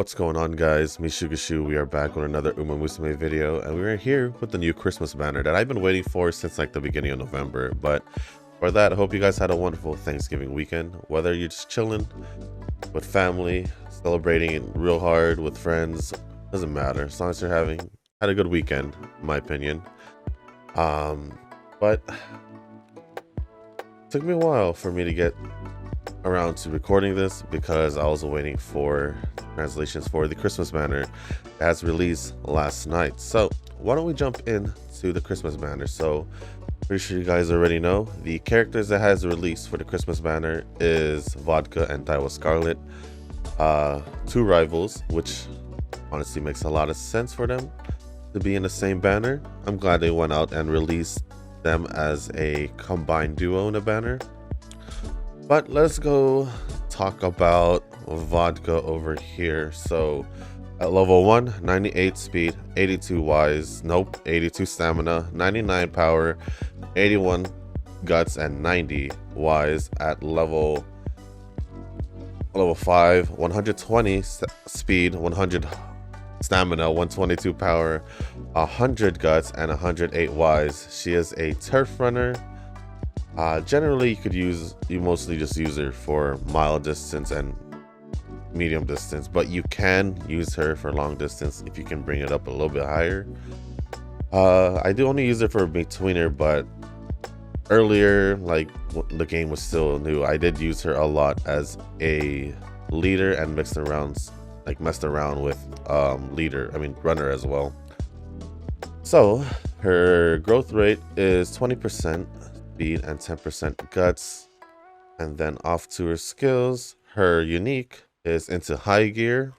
What's going on, guys? Mishugashu, we are back with another Musume video, and we're here with the new Christmas banner that I've been waiting for since like the beginning of November. But for that, I hope you guys had a wonderful Thanksgiving weekend, whether you're just chilling with family, celebrating real hard with friends, doesn't matter, as long as you're had a good weekend, in my opinion. But it took me a while for me to get around to recording this because I was waiting for translations for the Christmas banner as released last night. So why don't we jump into the Christmas banner? So pretty sure you guys already know the characters that has released for the Christmas banner is Vodka and Daiwa Scarlet, two rivals, which honestly makes a lot of sense for them to be in the same banner. I'm glad they went out and released them as a combined duo in a banner. But let's go talk about Vodka over here. So at level 1, 98 speed, 82 wise, 82 stamina, 99 power, 81 guts, and 90 wise. At level 5, 120 speed, 100 stamina, 122 power, 100 guts, and 108 wise. She is a turf runner. Generally, you mostly just use her for mile distance and medium distance, but you can use her for long distance if you can bring it up a little bit higher. I do only use her for betweener, but earlier, like the game was still new, I did use her a lot as a leader and messed around with runner as well. So her growth rate is 20% speed and 10% guts. And then off to her skills, her unique is into high gear,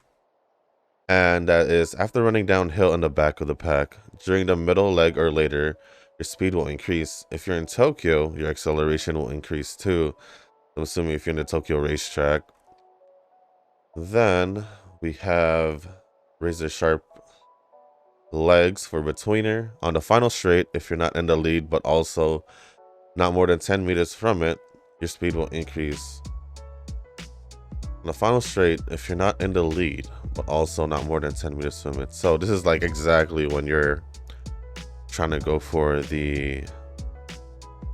and that is after running downhill in the back of the pack during the middle leg or later, your speed will increase. If you're in Tokyo, your acceleration will increase too. I'm assuming if you're in the Tokyo racetrack. Then we have razor sharp legs for betweener on the final straight. If you're not in the lead but also not more than 10 meters from it, your speed will increase. On the final straight, if you're not in the lead but also not more than 10 meters from it. So this is like exactly when you're trying to go for the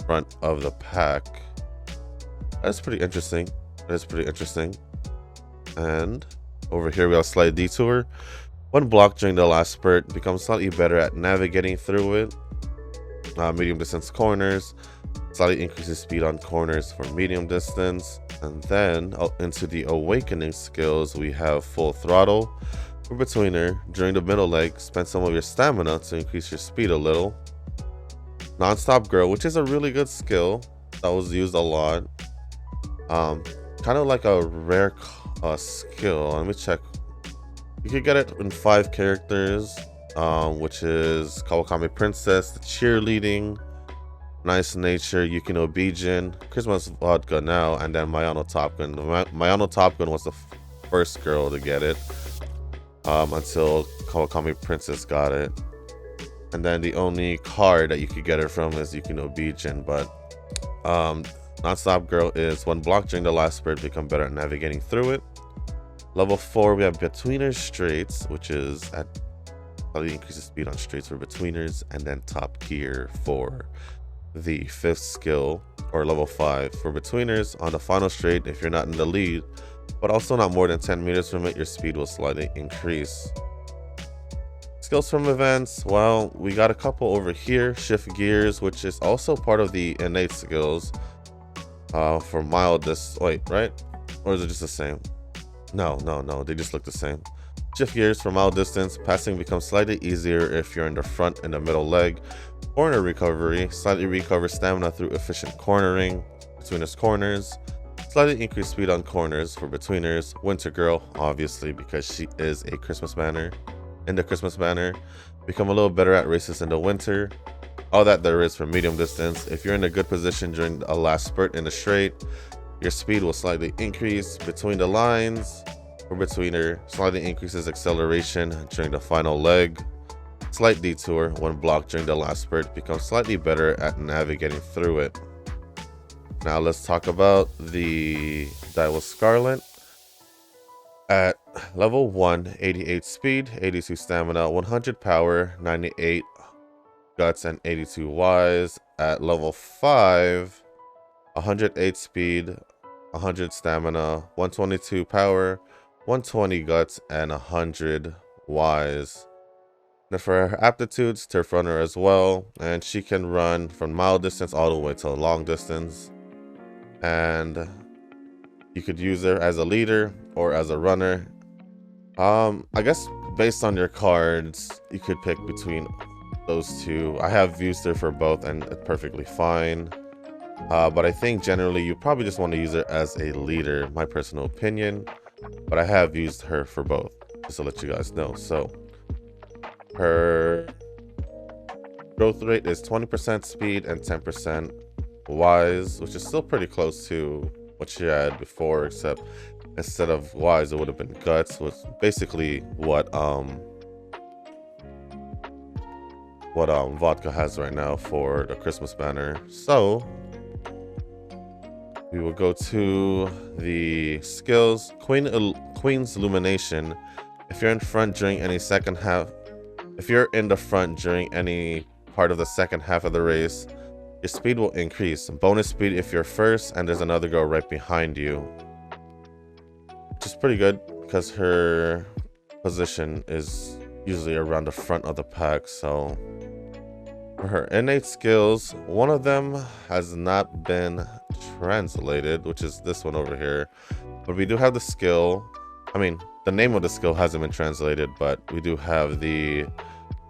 front of the pack. That's pretty interesting. And over here we have slight detour. One block during the last spurt becomes slightly better at navigating through it. Medium distance corners, slightly increases speed on corners for medium distance. And then into the awakening skills, we have full throttle for betweener. During the middle leg, spend some of your stamina to increase your speed a little. Non-stop grow, which is a really good skill that was used a lot. Kind of like a rare skill. Let me check. You could get it in 5 characters, which is Kawakami Princess, the cheerleading, nice nature, Yukino Bijin, Christmas Vodka now, and then Mayano Top Gun. Mayano Top Gun was the first girl to get it until Kawakami Princess got it. And then the only card that you could get it from is Yukino Bijin. But Non-Stop Girl is one block during the last spurt, become better at navigating through it. Level 4, we have Betweener Straights, which is at slightly increases speed on straights for betweeners, and then top gear for the 5th skill, or level 5 for betweeners. On the final straight, if you're not in the lead but also not more than 10 meters from it, your speed will slightly increase. Skills from events, well, we got a couple over here. Shift gears, which is also part of the innate skills for mile right? Or is it just the same? No, they just look the same. Shift gears for mile distance. Passing becomes slightly easier if you're in the front and the middle leg. Corner recovery, slightly recover stamina through efficient cornering. Betweeners corners, slightly increased speed on corners for betweeners. Winter Girl, obviously, because she is a Christmas banner. In the Christmas banner, become a little better at races in the winter. All that there is for medium distance. If you're in a good position during a last spurt in the straight, your speed will slightly increase. Between the lines for betweener, slightly increases acceleration during the final leg. Slight detour, one block during the last spurt, becomes slightly better at navigating through it. Now let's talk about the Daiwa Scarlet. At level 1, 88 speed, 82 stamina, 100 power, 98 guts, and 82 wise. At level 5, 108 speed, 100 stamina, 122 power, 120 guts, and 100 wise. Now for her aptitudes, turf runner as well, and she can run from mile distance all the way to long distance. And you could use her as a leader or as a runner. I guess based on your cards, you could pick between those two. I have used her for both and it's perfectly fine. But I think generally you probably just want to use her as a leader, my personal opinion. But I have used her for both, just to let you guys know. So her growth rate is 20% speed and 10% wise, which is still pretty close to what she had before, except instead of wise it would have been guts, which basically what Vodka has right now for the Christmas banner. So we will go to the skills. Queen's Illumination. If you're in front during any second half, if you're in the front during any part of the second half of the race, your speed will increase. Bonus speed if you're first and there's another girl right behind you. Which is pretty good because her position is usually around the front of the pack. So for her innate skills, one of them has not been translated, which is this one over here. But we do have the skill. I mean, the name of the skill hasn't been translated, but we do have the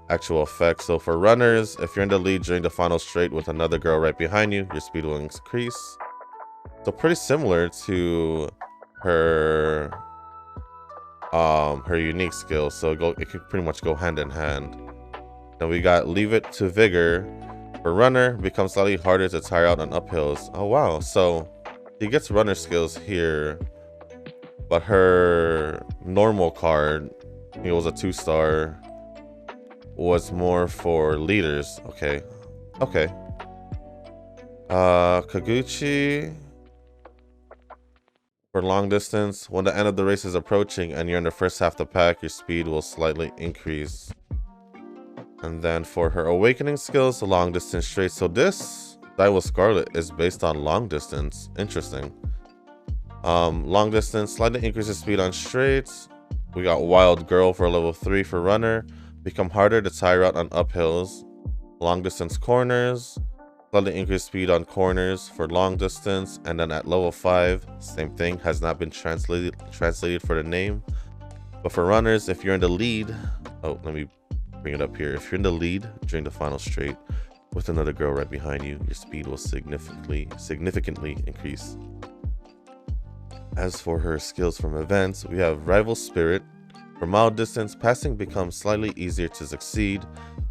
actual effect. So for runners, if you're in the lead during the final straight with another girl right behind you, your speed will increase. So pretty similar to her unique skill. So it could pretty much go hand in hand. Then we got Leave It to Vigor. For runner, becomes slightly harder to tire out on uphills. Oh wow, so he gets runner skills here, but her normal card, it was a 2-star, was more for leaders. Okay. Kaguchi for long distance. When the end of the race is approaching and you're in the first half of the pack, your speed will slightly increase. And then for her awakening skills, the long distance straight. So this Daiwa Scarlet is based on long distance. Interesting. Long distance slightly increases speed on straights. We got Wild Girl for level 3 for runner. Become harder to tire out on uphills. Long distance corners. Slightly increase speed on corners for long distance. And then at level 5, same thing, has not been translated for the name. But for runners, if you're in the lead, oh, let me bring it up here. If you're in the lead during the final straight with another girl right behind you, your speed will significantly increase. As for her skills from events, we have Rival Spirit. For mile distance, passing becomes slightly easier to succeed.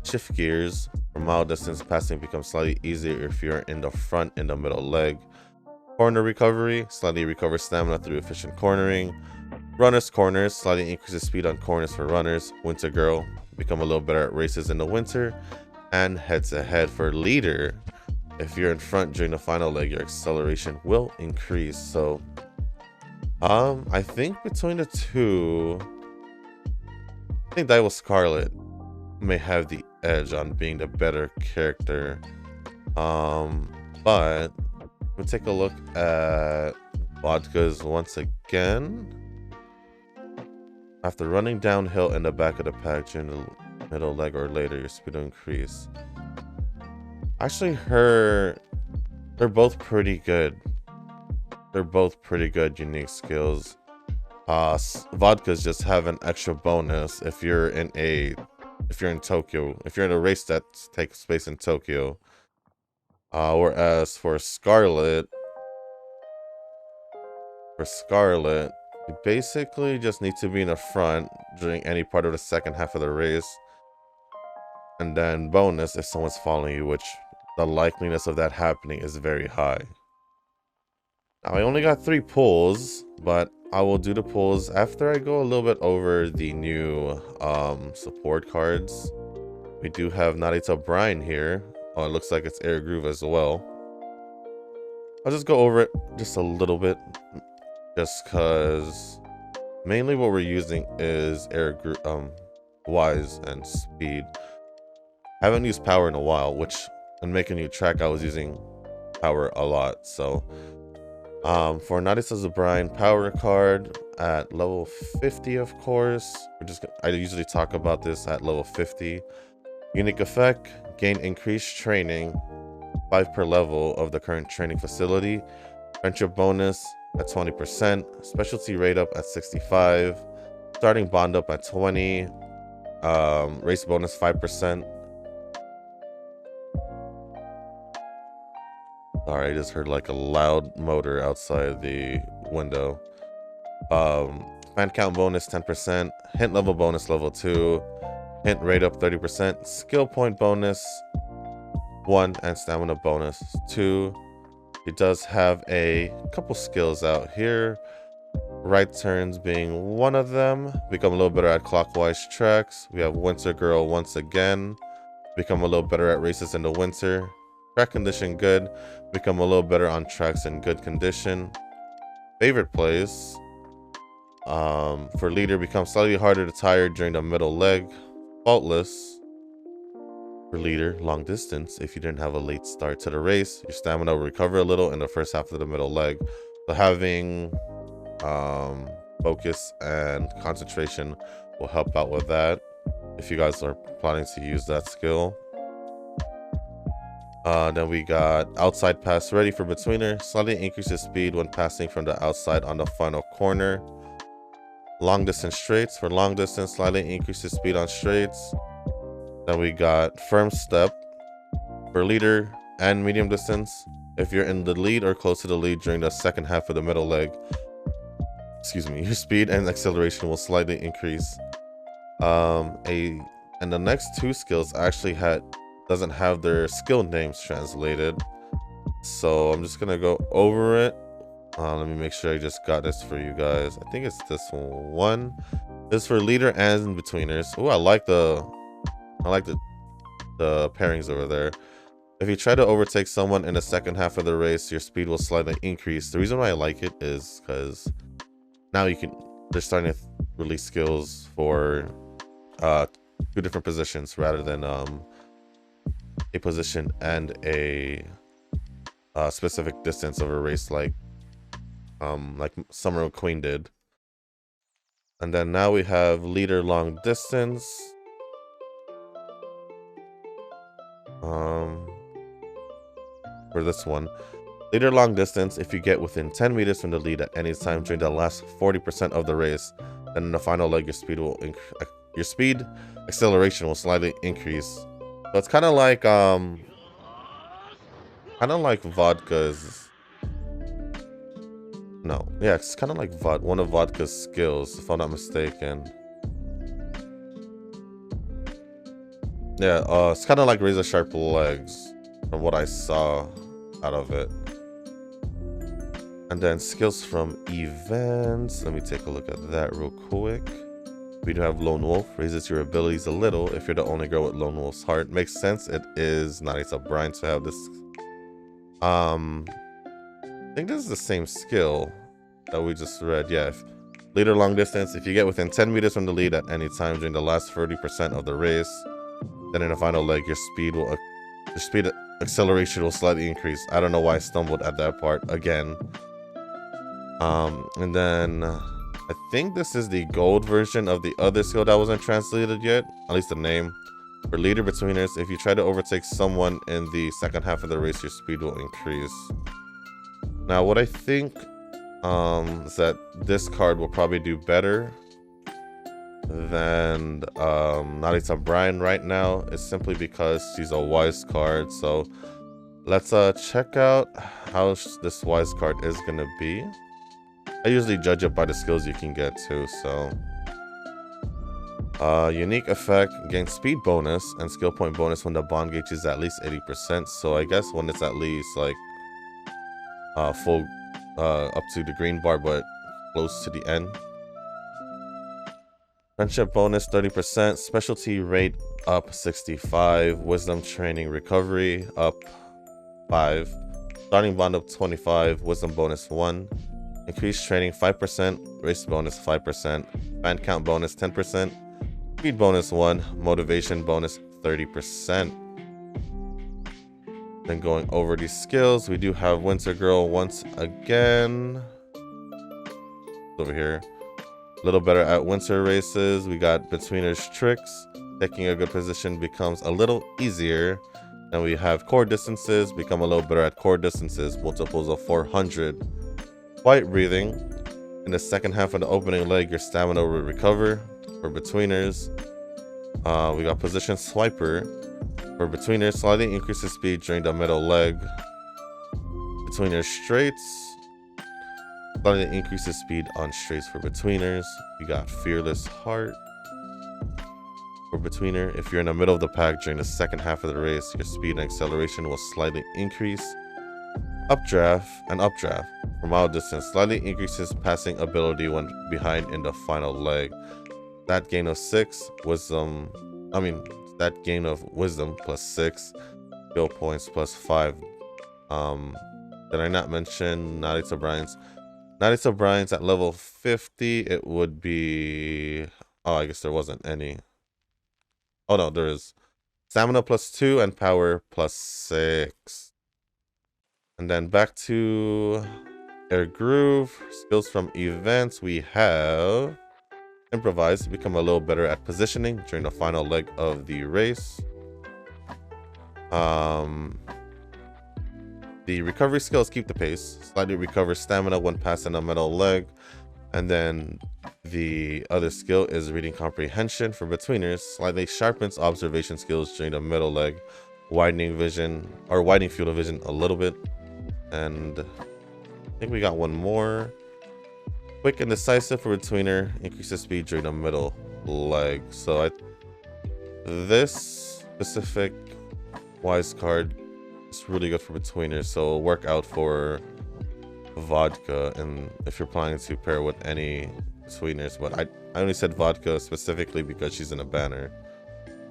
Shift gears. For mile distance, passing becomes slightly easier if you're in the front and the middle leg. Corner recovery, slightly recover stamina through efficient cornering. Runner's corners, slightly increases speed on corners for runners. Winter Girl, become a little better at races in the winter. And head-to-head for leader. If you're in front during the final leg, your acceleration will increase. So I think between the two, I think Daiwa Scarlet may have the edge on being the better character. But we'll take a look at Vodka's once again. After running downhill in the back of the pack during the middle leg or later, your speed will increase. Actually, they're both pretty good. They're both pretty good unique skills. Vodkas just have an extra bonus if you're in Tokyo, if you're in a race that takes place in Tokyo. Whereas for Scarlet, you basically just need to be in the front during any part of the second half of the race. And then bonus if someone's following you, which the likeliness of that happening is very high. Now, I only got 3 pulls, but I will do the pulls after I go a little bit over the new support cards. We do have Narita Brine here. Oh, it looks like it's Air Groove as well. I'll just go over it just a little bit, just because Mainly what we're using is wise and speed. I haven't used power in a while, which in making a new track I was using power a lot. So for Nadisa's O'Brien power card at level 50, of course. I usually talk about this at level 50. Unique effect, gain increased training, 5 per level of the current training facility. Friendship bonus at 20%, specialty rate up at 65, starting bond up at 20, race bonus 5%. Sorry, I just heard like a loud motor outside the window. Fan count bonus 10%, hint level bonus level 2, hint rate up 30%, skill point bonus 1, and stamina bonus 2. It does have a couple skills out here. Right turns being one of them. Become a little better at clockwise tracks. We have Winter Girl once again. Become a little better at races in the winter. Track condition good. Become a little better on tracks in good condition. Favorite plays. For leader, become slightly harder to tire during the middle leg. Faultless. For leader, long distance. If you didn't have a late start to the race, your stamina will recover a little in the first half of the middle leg. So having focus and concentration will help out with that if you guys are planning to use that skill. Then we got outside pass ready for betweener. Slightly increases speed when passing from the outside on the final corner. Long distance straights. For long distance, slightly increases speed on straights. Then we got firm step for leader and medium distance. If you're in the lead or close to the lead during the second half of the middle leg, your speed and acceleration will slightly increase. And the next two skills actually doesn't have their skill names translated, so I'm just gonna go over it. Let me make sure I just got this for you guys. I think it's this one. This is for leader and betweeners. Oh, I like the pairings over there. If you try to overtake someone in the second half of the race, your speed will slightly increase. The reason why I like it is because now they're starting to release skills for 2 different positions rather than a position and a specific distance of a race like Summer Queen did. And then now we have leader long distance. For this one, leader long distance, if you get within 10 meters from the lead at any time during the last 40% of the race, then in the final leg your speed acceleration will slightly increase. So it's kind of like Vodka's. No, yeah, it's kind of like one of Vodka's skills, if I'm not mistaken. Yeah, it's kind of like razor sharp legs from what I saw out of it. And then skills from events. Let me take a look at that real quick. We do have Lone Wolf, raises your abilities a little if you're the only girl with Lone Wolf's heart. Makes sense. It is nice of Brian to have this. I think this is the same skill that we just read. Yeah, leader long distance. If you get within 10 meters from the lead at any time during the last 30% of the race, then in the final leg, your speed acceleration will slightly increase. I don't know why I stumbled at that part again. And then I think this is the gold version of the other skill that wasn't translated yet, at least the name. For leader betweeners, if you try to overtake someone in the second half of the race, your speed will increase. Now, what I think is that this card will probably do better than Narita Brian right now, is simply because she's a wise card. So let's check out how this wise card is gonna be. I usually judge it by the skills you can get too. So unique effect, gain speed bonus and skill point bonus when the bond gauge is at least 80%. So I guess when it's at least like full up to the green bar but close to the end. Friendship bonus 30%, specialty rate up 65, wisdom training recovery up 5, starting bond up 25, wisdom bonus 1, Increased training 5%, race bonus 5%, fan count bonus 10%, speed bonus 1, motivation bonus 30%. Then going over these skills, we do have Winter Girl once again. Over here. A little better at winter races. We got Betweeners tricks. Taking a good position becomes a little easier. And we have core distances, become a little better at core distances, multiples of 400. Quiet breathing. In the second half of the opening leg, your stamina will recover. For Betweeners, we got position swiper. For Betweeners, slightly increases speed during the middle leg. Betweeners straights, slightly increases speed on straights for Betweeners. We got Fearless Heart. For Betweener, if you're in the middle of the pack during the second half of the race, your speed and acceleration will slightly increase. Updraft and updraft. For mile distance, slightly increases passing ability when behind in the final leg. That gain of 6 wisdom. That gain of wisdom plus 6, skill points plus 5. Did I not mention Naughty O'Brien's? Naughty O'Brien's at level 50, it would be. Oh, I guess there wasn't any. Oh no, there is stamina plus 2 and power plus 6. And then back to Air Groove. Skills from events, we have Improvise, become a little better at positioning during the final leg of the race. The recovery skills keep the pace, slightly recover stamina when passing a middle leg. And then the other skill is reading comprehension for Betweeners, slightly sharpens observation skills during the middle leg, widening vision or widening field of vision a little bit. And I think we got one more. Quick and decisive for Betweener, increases speed during the middle leg. So this specific wise card is really good for Betweeners, so work out for Vodka, and if you're planning to pair with any Betweeners, but I only said Vodka specifically because she's in a banner.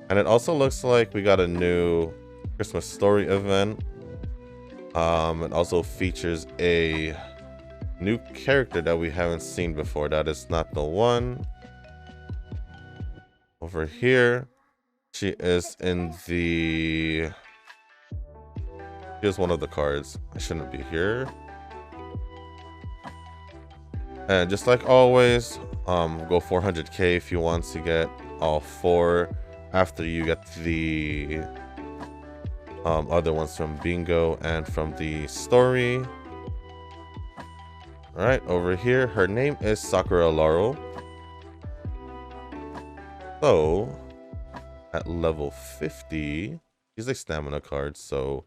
And it also looks like we got a new Christmas story event. It also features a new character that we haven't seen before. That is not the one. Over here, she is in the. Here's one of the cards. I shouldn't be here. And just like always, go 400k if you want to get all 4 after you get the other ones from Bingo and from the story. Alright, over here, her name is Sakura Laurel. So, at level 50, she's a stamina card, so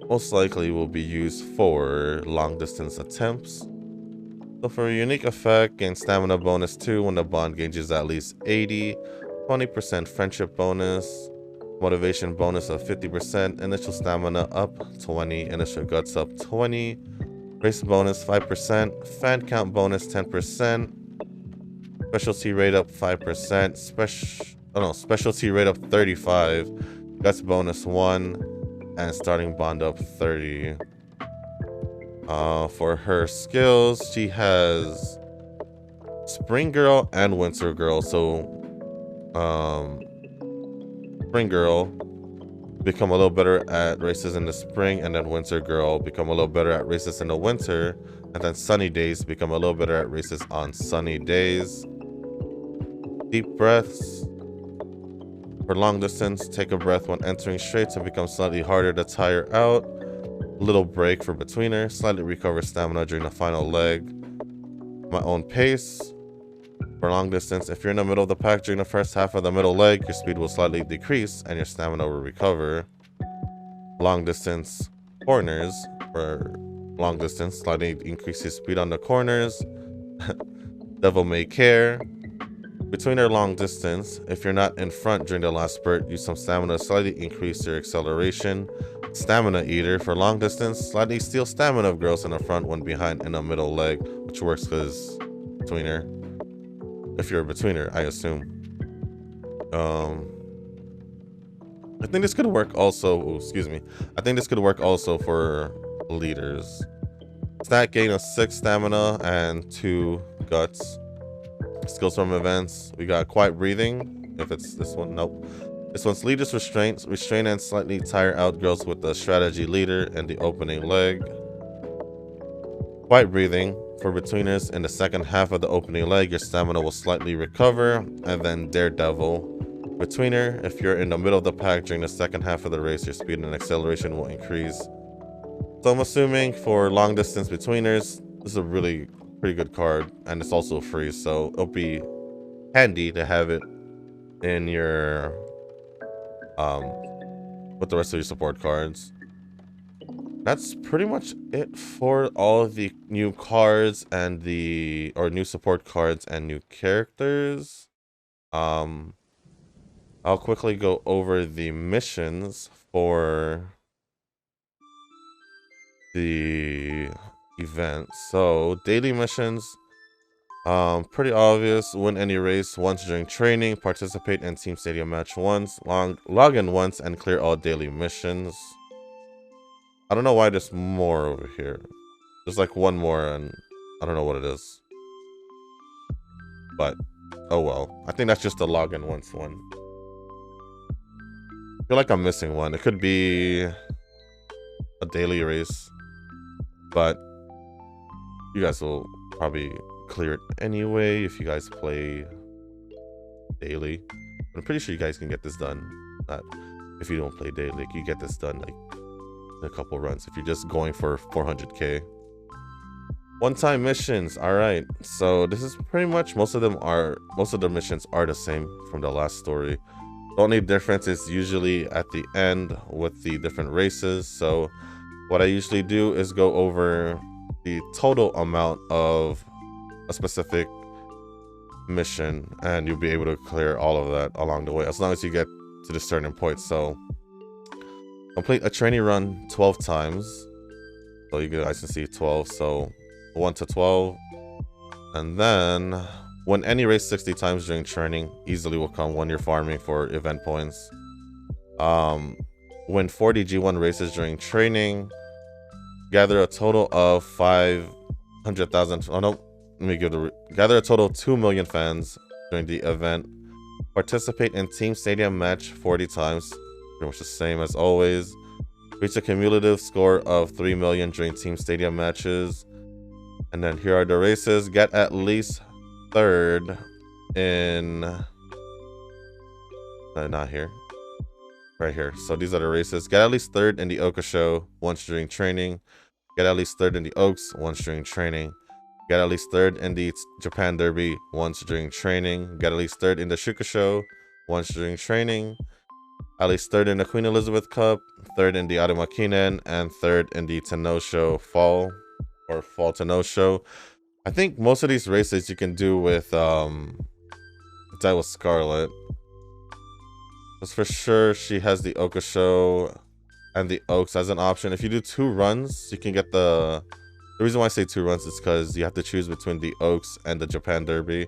most likely will be used for long distance attempts. So for a unique effect, gain stamina bonus 2 when the bond gauges at least 80, 20% friendship bonus, motivation bonus of 50%, initial stamina up 20, initial guts up 20, race bonus 5%, fan count bonus 10%, specialty rate up 5%, specialty rate up 35, guts bonus 1, and starting bond up 30. For her skills, she has Spring Girl and Winter Girl. So, Spring Girl become a little better at races in the spring, and then Winter Girl become a little better at races in the winter, and then Sunny Days become a little better at races on sunny days. Deep breaths. For long distance, take a breath when entering straights and become slightly harder to tire out. Little break for Betweener, slightly recover stamina during the final leg. My own pace. For long distance, if you're in the middle of the pack during the first half of the middle leg, your speed will slightly decrease and your stamina will recover. Long distance corners. For long distance, slightly increases speed on the corners. Devil May Care. Betweener long distance, if you're not in front during the last spurt, use some stamina to slightly increase your acceleration. Stamina Eater, for long distance, slightly steal stamina of girls in the front when behind in the middle leg, which works because Betweener. If you're a Betweener, I assume. I think this could work also. Oh, excuse me. I think this could work also for leaders. Stat gain of 6 stamina and 2 guts. Skills from events. We got quiet breathing. If it's this one, nope. This one's leader's restraint. Restrain and slightly tire out girls with the strategy leader and the opening leg. Quiet breathing. For betweeners, in the second half of the opening leg, your stamina will slightly recover. And then Daredevil. Betweener, if you're in the middle of the pack during the second half of the race, your speed and acceleration will increase. So I'm assuming for long distance betweeners, this is a really pretty good card, and it's also free, so it'll be handy to have it in your with the rest of your support cards. That's pretty much it for all of the new cards and new support cards and new characters. I'll quickly go over the missions for the event. So daily missions, pretty obvious. Win any race once during training, participate in team stadium match once, log in once, and clear all daily missions. I don't know why there's more over here. There's like one more and I don't know what it is, but oh well. I think that's just the log in once one. I feel like I'm missing one. It could be a daily race, but you guys will probably clear it anyway if you guys play daily. I'm pretty sure you guys can get this done. If you don't play daily, you get this done like in a couple runs if you're just going for 400k. One-time missions. All right, so this is pretty much most of the missions are the same from the last story. The only difference is usually at the end with the different races. So what I usually do is go over the total amount of a specific mission, and you'll be able to clear all of that along the way as long as you get to the certain point. So complete a training run 12 times, so you guys can see 12, so 1 to 12, and then win any race 60 times during training. Easily will come when you're farming for event points. Win 40 G1 races during training. Gather a total of 500,000. Oh no, let me give gather a total of 2 million fans during the event. Participate in Team Stadium match 40 times. Pretty much the same as always. Reach a cumulative score of 3 million during Team Stadium matches. And then here are the races. Get at least third in... not here. Right here. So these are the races. Get at least third in the Oka Show once during training. Get at least third in the Oaks once during training. Get at least third in the Japan Derby once during training. Get at least third in the Shuka Show once during training. At least third in the Queen Elizabeth Cup, third in the Arumakinen, and third in the Tenosho Fall Tenosho Show. I think most of these races you can do with Daiwa Scarlet. Because for sure she has the Oka Show and the Oaks as an option. If you do 2 runs, you can get the reason why I say 2 runs is because you have to choose between the Oaks and the Japan Derby.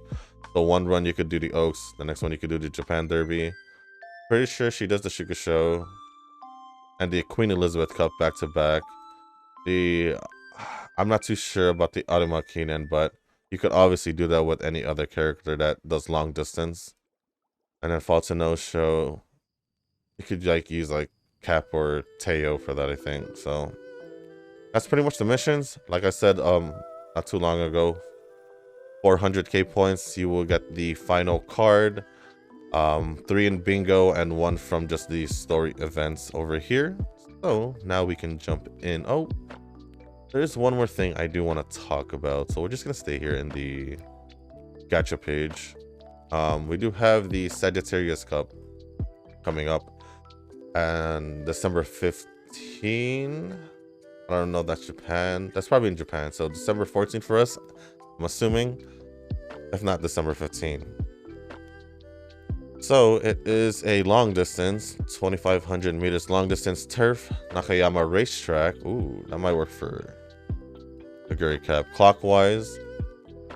So 1 run you could do the Oaks, the next one you could do the Japan Derby. Pretty sure she does the Shuka Show and the Queen Elizabeth Cup back to back. I'm not too sure about the Arumakinen, but you could obviously do that with any other character that does long distance. And then Fall to No Show, you could like use like Cap or Teo for that, I think. So that's pretty much the missions. Like I said not too long ago, 400k points, you will get the final card. 3 in bingo and 1 from just the story events over here. So now we can jump in. Oh, there's one more thing I do want to talk about, so we're just gonna stay here in the gacha page. We do have the Sagittarius Cup coming up and December 15. I don't know, that's Japan. That's probably in Japan, so December 14 for us, I'm assuming, if not December 15. So it is a long distance, 2,500 meters long distance turf, Nakayama racetrack. Ooh, that might work for the Guri Cap. Clockwise,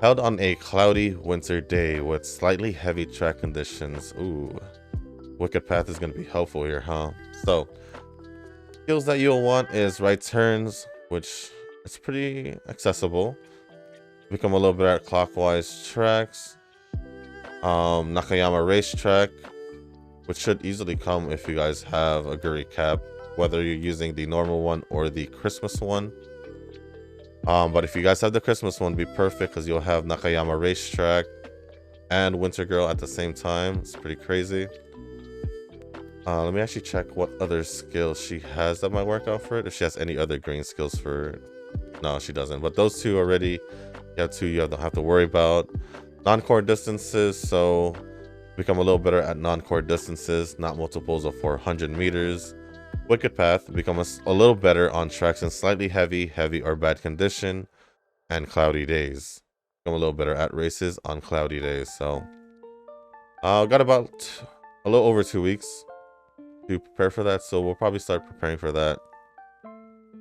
held on a cloudy winter day with slightly heavy track conditions. Ooh, Wicked Path is going to be helpful here, huh? So skills that you'll want is right turns, which it's pretty accessible. Become a little bit at clockwise tracks. Nakayama racetrack, which should easily come if you guys have a Guri cap, whether you're using the normal one or the Christmas one. But if you guys have the Christmas one, be perfect because you'll have Nakayama racetrack and Winter Girl at the same time. It's pretty crazy. Let me actually check what other skills she has that might work out for it. If she has any other green skills for it. No, she doesn't. But those two already, you have two you don't have to worry about. Non-core distances, so become a little better at non-core distances, not multiples of 400 meters. Wicked Path, become a little better on tracks in slightly heavy or bad condition, and cloudy days. Become a little better at races on cloudy days. So, got about a little over 2 weeks to prepare for that, so we'll probably start preparing for that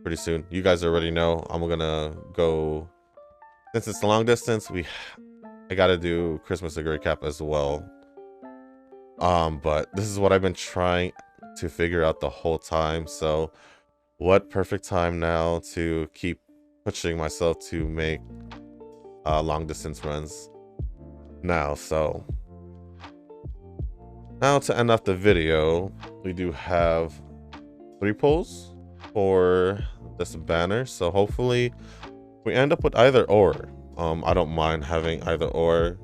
pretty soon. You guys already know I'm gonna go, since it's a long distance, I gotta do Christmas degree cap as well. But this is what I've been trying to figure out the whole time, so what perfect time now to keep pushing myself to make long distance runs now. So now to end off the video, we do have 3 pulls for this banner, so hopefully we end up with either or. I don't mind having either or,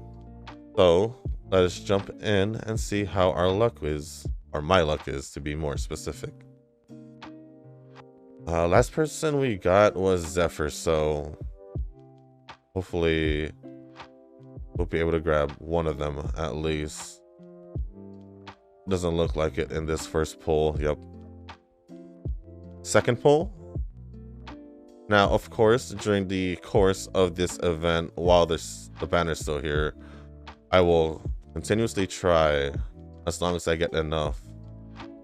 so let us jump in and see how our luck is, or my luck is to be more specific. Last person we got was Zephyr, so hopefully we'll be able to grab one of them at least. Doesn't look like it in this first pull. Yep. Second pull. Now, of course, during the course of this event, while the banner's still here, I will continuously try as long as I get enough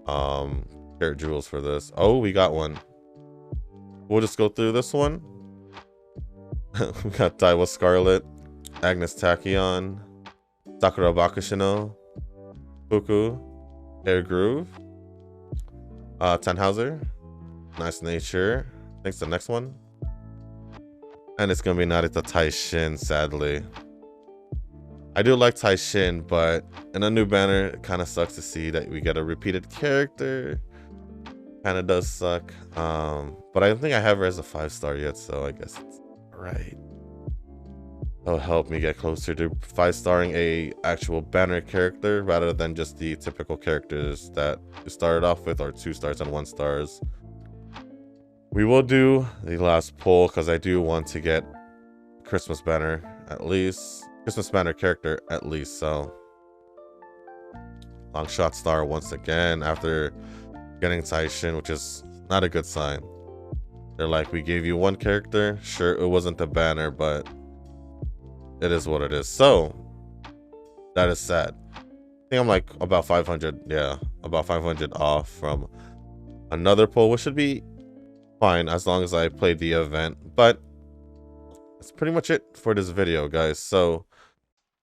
carat jewels for this. Oh, we got one. We'll just go through this one. We got Daiwa Scarlet, Agnes Tachyon, Sakura Bakushino, Fuku, Air Groove, Tannhauser, Nice Nature. I think it's the next one. And it's gonna be Narita Taishin, sadly. I do like Taishin, but in a new banner, it kind of sucks to see that we get a repeated character. Kind of does suck. But I don't think I have her as a 5-star yet, so I guess it's alright. That'll help me get closer to 5-starring a actual banner character rather than just the typical characters that you started off with, or 2 stars and 1 stars. We will do the last pull because I do want to get Christmas banner at least. Christmas banner character at least, so. Long shot star once again after getting Taishin, which is not a good sign. They're like, we gave you 1 character. Sure, it wasn't the banner, but it is what it is. So, that is sad. I think I'm like about 500, yeah, about 500 off from another pull, which should be fine as long as I played the event. But that's pretty much it for this video, guys. So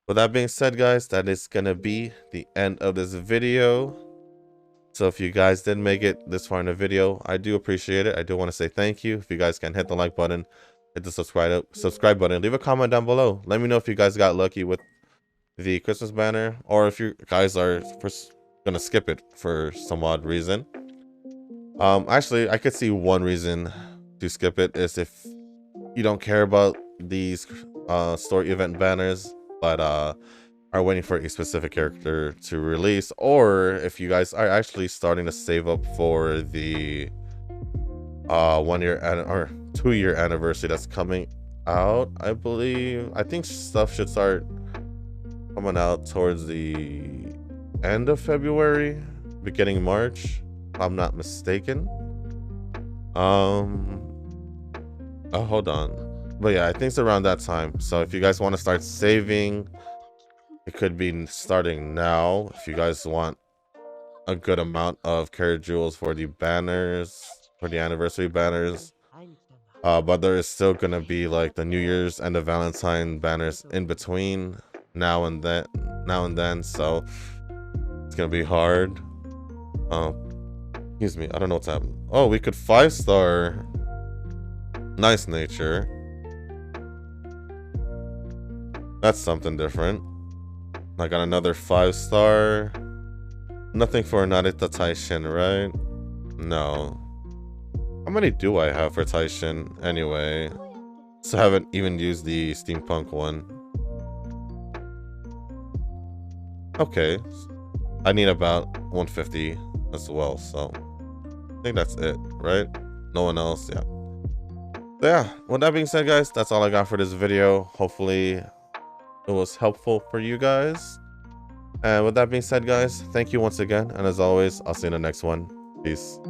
with that being said, guys, that is gonna be the end of this video. So if you guys did make it this far in the video, I do appreciate it. I do want to say thank you. If you guys can hit the like button, hit the subscribe button, leave a comment down below. Let me know if you guys got lucky with the Christmas banner, or if you guys are gonna skip it for some odd reason. Actually, I could see one reason to skip it is if you don't care about these story event banners, but are waiting for a specific character to release, or if you guys are actually starting to save up for the 1 year or 2 year anniversary that's coming out. I think stuff should start coming out towards the end of February, beginning March, if I'm not mistaken. Hold on, but yeah, I think it's around that time. So if you guys want to start saving, it could be starting now. If you guys want a good amount of carat jewels for the banners, for the anniversary banners, but there is still gonna be like the New Year's and the Valentine banners in between now and then, so it's gonna be hard. Excuse me, I don't know what's happening. Oh, we could 5-star Nice nature. That's something different. I got another 5-star. Nothing for Narita Taishin, right? No. How many do I have for Taishin anyway? So I haven't even used the steampunk one. Okay. I need about 150 as well, so I think that's it, right? No one else, yeah. So yeah, with that being said, guys, that's all I got for this video. Hopefully it was helpful for you guys. And with that being said, guys, thank you once again. And as always, I'll see you in the next one. Peace.